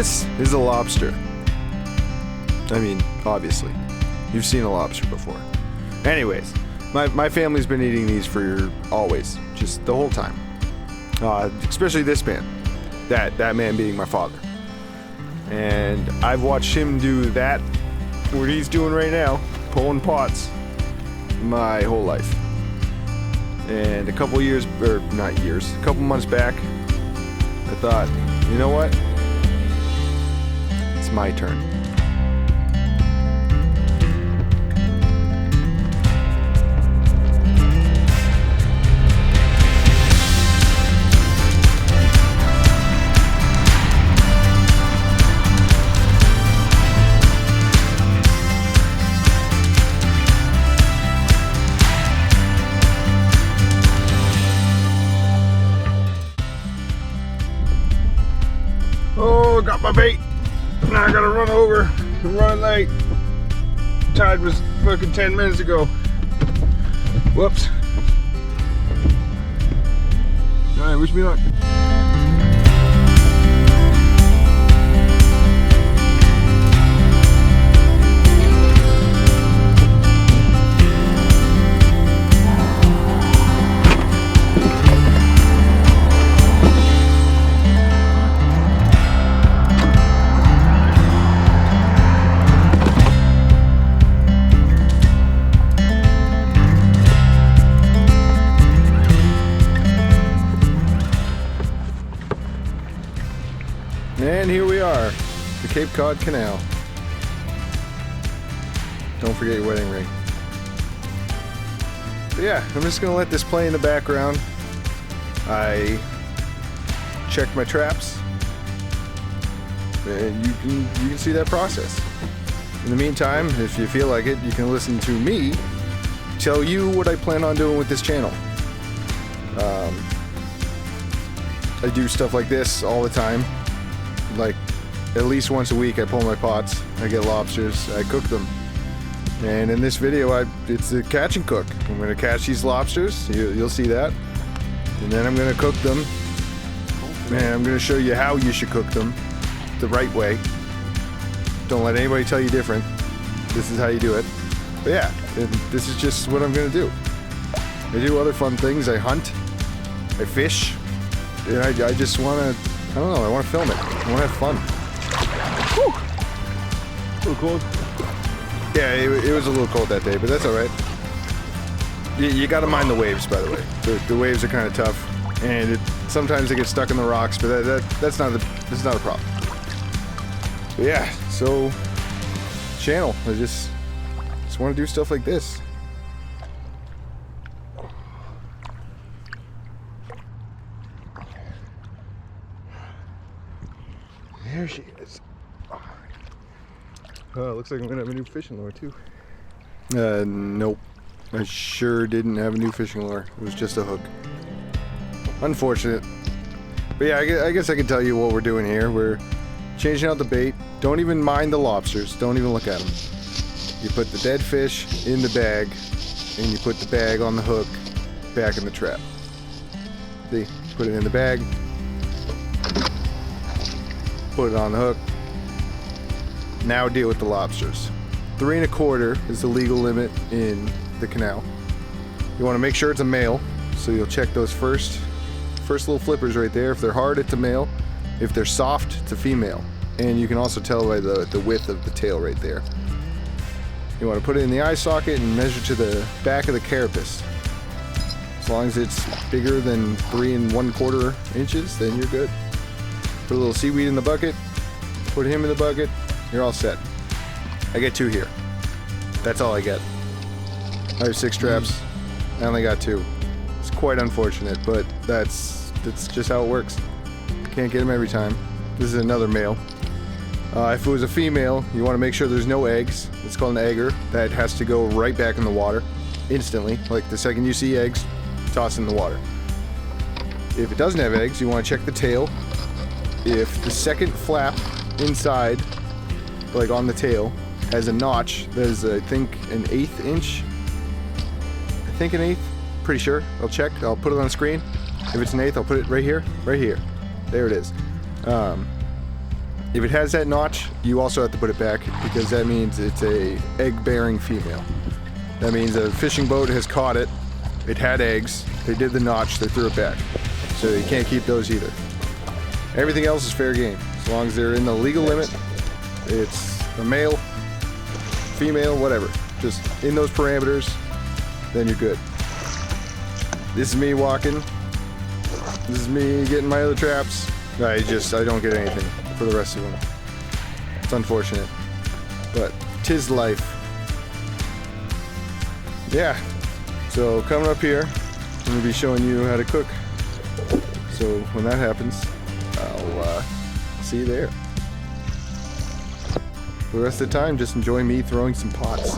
This is a lobster. I mean, obviously. You've seen a lobster before. Anyways, my family's been eating these for always. Just the whole time. Especially this man. That man being my father. And I've watched him do that, what he's doing right now, pulling pots, my whole life. And a couple months back, I thought, you know what? It's my turn. Oh, got my bait. Now I gotta run over. I'm running late. Tide was fucking 10 minutes ago. Whoops. Alright, wish me luck. And here we are, the Cape Cod Canal. Don't forget your wedding ring. But yeah, I'm just gonna let this play in the background. I checked my traps, and you can see that process. In the meantime, if you feel like it, you can listen to me tell you what I plan on doing with this channel. I do stuff like this all the time. Like at least once a week I pull my pots, I get lobsters, I cook them. And in this video it's a catch and cook. I'm going to catch these lobsters, you'll see that. And then I'm going to cook them. And I'm going to show you how you should cook them the right way. Don't let anybody tell you different. This is how you do it. But yeah, this is just what I'm going to do. I do other fun things, I hunt, I fish, and I just want to, I don't know, I want to film it. I want to have fun. Whew. A little cold. Yeah, it was a little cold that day, but that's alright. You gotta mind the waves, by the way. The waves are kind of tough, and sometimes they get stuck in the rocks, but that's not a problem. But yeah, so, channel. I just want to do stuff like this. There she is. Oh, looks like I'm gonna have a new fishing lure too. Nope. I sure didn't have a new fishing lure. It was just a hook. Unfortunate. But yeah, I guess I can tell you what we're doing here. We're changing out the bait. Don't even mind the lobsters. Don't even look at them. You put the dead fish in the bag, and you put the bag on the hook back in the trap. See? Put it in the bag. Put it on the hook. Now deal with the lobsters. 3 1/4 is the legal limit in the canal. You want to make sure it's a male, so you'll check those first little flippers right there. If they're hard, it's a male. If they're soft, it's a female. And you can also tell by the width of the tail right there. You want to put it in the eye socket and measure to the back of the carapace. As long as it's bigger than 3 1/4 inches, then you're good. Put a little seaweed in the bucket, put him in the bucket, you're all set. I get 2 here. That's all I get. I have 6 traps, I only got 2. It's quite unfortunate, but that's just how it works. Can't get them every time. This is another male. If it was a female, you want to make sure there's no eggs. It's called an egger. That has to go right back in the water instantly. Like the second you see eggs, toss in the water. If it doesn't have eggs, you want to check the tail. If the second flap inside, like on the tail, has a notch that is, I think, an 1/8 inch. I think an 1/8. Pretty sure. I'll check. I'll put it on the screen. If it's an 1/8, I'll put it right here. Right here. There it is. If it has that notch, you also have to put it back because that means it's a egg-bearing female. That means a fishing boat has caught it. It had eggs. They did the notch. They threw it back. So you can't keep those either. Everything else is fair game. As long as they're in the legal limit, it's a male, female, whatever. Just in those parameters, then you're good. This is me walking. This is me getting my other traps. I don't get anything for the rest of them. It's unfortunate, but 'tis life. Yeah, so coming up here, I'm going to be showing you how to cook. So when that happens, I'll see you there. For the rest of the time, just enjoy me throwing some pots.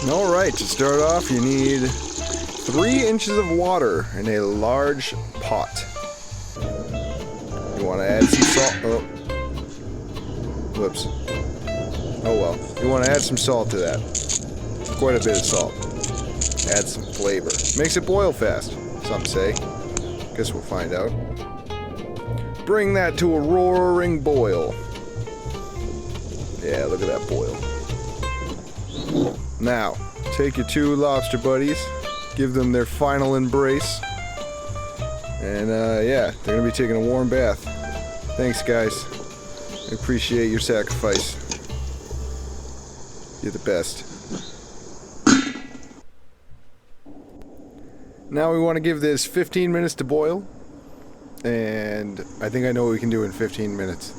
Alright, to start off you need 3 inches of water in a large pot. You want to add some salt. Oh. Whoops. Oh well. You want to add some salt to that. Quite a bit of salt. Add some flavor. Makes it boil fast, some say. Guess we'll find out. Bring that to a roaring boil. Yeah, look at that boil. Now, take your 2 lobster buddies, give them their final embrace, and yeah, they're gonna be taking a warm bath. Thanks, guys. I appreciate your sacrifice. You're the best. Now we want to give this 15 minutes to boil, and I think I know what we can do in 15 minutes.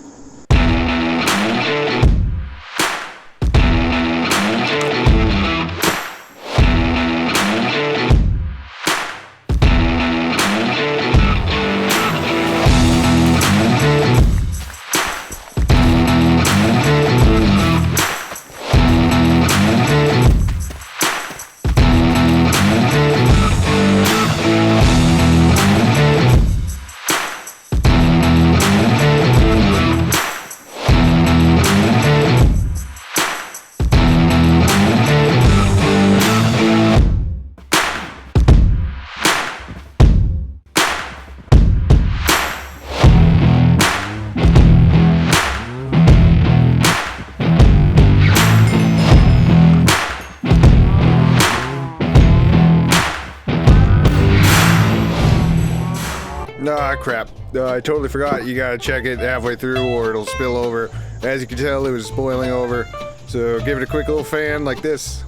Ah, crap. I totally forgot. You gotta check it halfway through or it'll spill over. As you can tell, it was boiling over. So give it a quick little fan like this.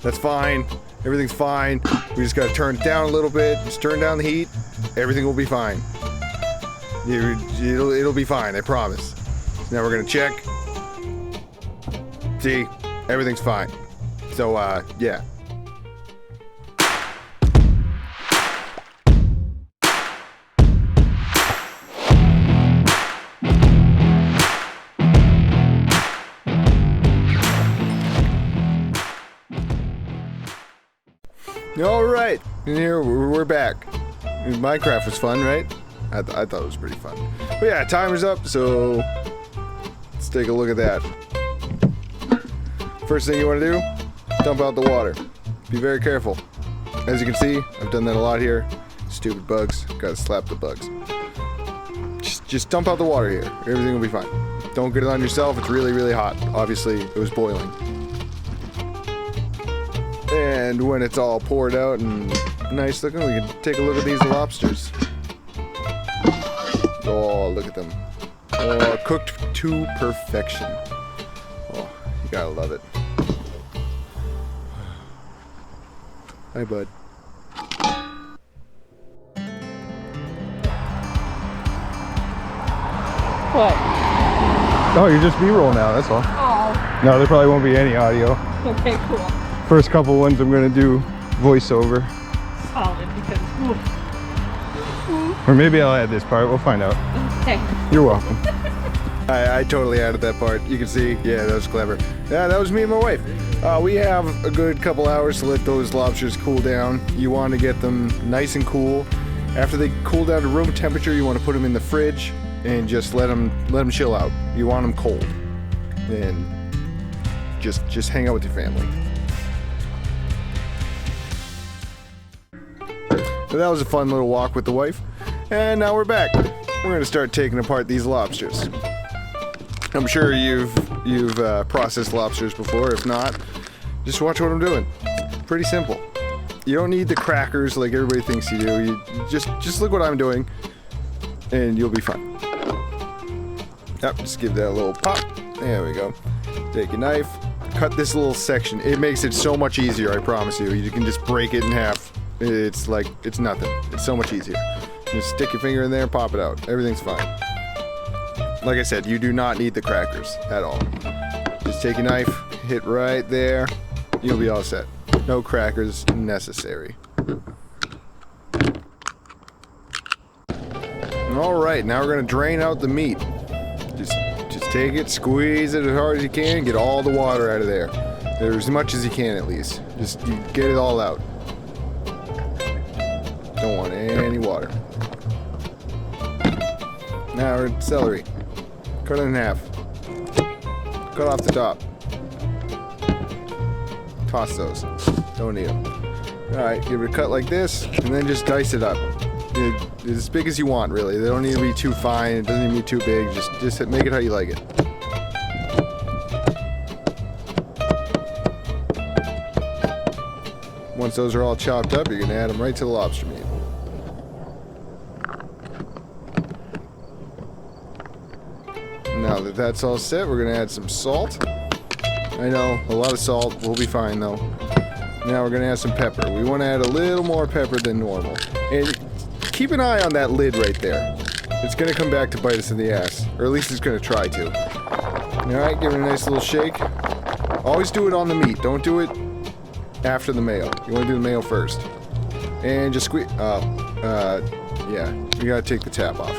That's fine. Everything's fine. We just gotta turn it down a little bit. Just turn down the heat. Everything will be fine. It'll be fine, I promise. Now we're gonna check. See, everything's fine. So, yeah. Alright, and here we're back. Minecraft was fun, right? I thought it was pretty fun. But yeah, timer's up, so let's take a look at that. First thing you want to do, dump out the water. Be very careful. As you can see, I've done that a lot here. Stupid bugs, gotta slap the bugs. Just dump out the water here. Everything will be fine. Don't get it on yourself, it's really, really hot. Obviously, it was boiling. And when it's all poured out and nice looking, we can take a look at these lobsters. Oh, look at them. Oh, cooked to perfection. Oh, you gotta love it. Hi, bud. What? Oh, you're just B-roll now, that's all. Oh. No, there probably won't be any audio. Okay, cool. First couple ones I'm gonna do voiceover. Solid, because... Or maybe I'll add this part, we'll find out. Okay. You're welcome. I totally added that part. You can see, yeah, that was clever. Yeah, that was me and my wife. We have a good couple hours to let those lobsters cool down. You want to get them nice and cool. After they cool down to room temperature, you want to put them in the fridge and just let them chill out. You want them cold, and just hang out with your family. So that was a fun little walk with the wife, and now we're back. We're gonna start taking apart these lobsters. I'm sure you've processed lobsters before. If not, just watch what I'm doing. It's pretty simple. You don't need the crackers like everybody thinks you do. You just look what I'm doing, and you'll be fine. Yep, just give that a little pop. There we go. Take a knife, cut this little section. It makes it so much easier, I promise you. You can just break it in half. It's like, it's nothing. It's so much easier. Just stick your finger in there, pop it out. Everything's fine. Like I said, you do not need the crackers at all. Just take a knife, hit right there. You'll be all set. No crackers necessary. Alright, now we're gonna drain out the meat. Just take it, squeeze it as hard as you can, get all the water out of there. As much as you can at least. Just get it all out. Don't want any water. Now we're at celery. Cut it in half. Cut off the top. Toss those. Don't need them. Alright, give it a cut like this, and then just dice it up. It's as big as you want, really. They don't need to be too fine. It doesn't need to be too big. Just make it how you like it. Once those are all chopped up, you're going to add them right to the lobster meat. Now that that's all set, we're going to add some salt. I know, a lot of salt. We'll be fine, though. Now we're going to add some pepper. We want to add a little more pepper than normal. And keep an eye on that lid right there. It's going to come back to bite us in the ass. Or at least it's going to try to. Alright, give it a nice little shake. Always do it on the meat. Don't do it after the mayo. You want to do the mayo first. And just squeeze. Yeah. You got to take the tab off.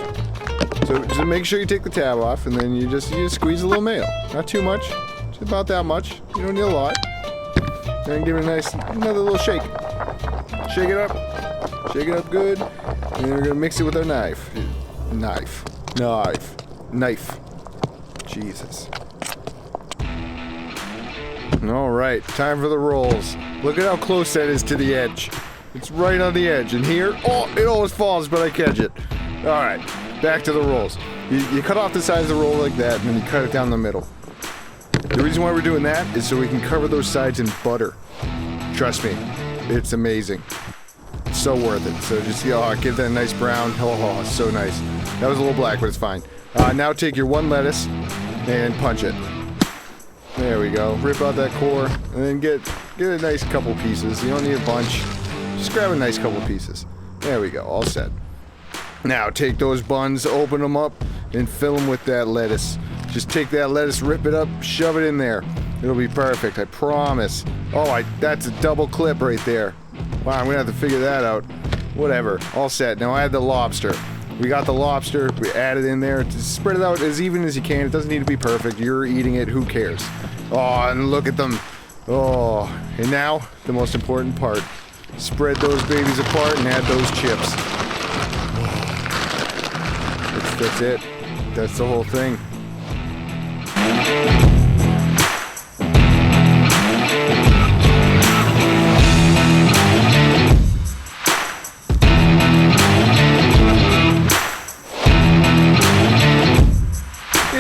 So just make sure you take the tab off, and then you just squeeze a little mayo. Not too much. Just about that much. You don't need a lot. Then give it a nice, another little shake. Shake it up. Shake it up good. And then we're gonna mix it with our knife. Knife. Jesus. Alright, time for the rolls. Look at how close that is to the edge. It's right on the edge. And here, oh, it almost falls, but I catch it. Alright, back to the rolls. You cut off the sides of the roll like that, and then you cut it down the middle. The reason why we're doing that is so we can cover those sides in butter. Trust me, it's amazing. It's so worth it. So just, give that a nice brown. Oh, it's so nice. That was a little black, but it's fine. Now take your one lettuce and punch it. There we go. Rip out that core, and then get a nice couple pieces. You don't need a bunch. Just grab a nice couple pieces. There we go. All set. Now take those buns, open them up, and fill them with that lettuce. Just take that lettuce, rip it up, shove it in there. It'll be perfect, I promise. Oh, that's a double clip right there. Wow, I'm gonna have to figure that out. Whatever, all set. Now add the lobster. We got the lobster, we add it in there. Just spread it out as even as you can. It doesn't need to be perfect. You're eating it, who cares? Oh, and look at them. Oh, and now, the most important part. Spread those babies apart and add those chips. That's it. That's the whole thing.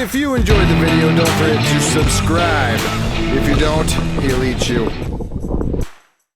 If you enjoyed the video, don't forget to subscribe. If you don't, he'll eat you.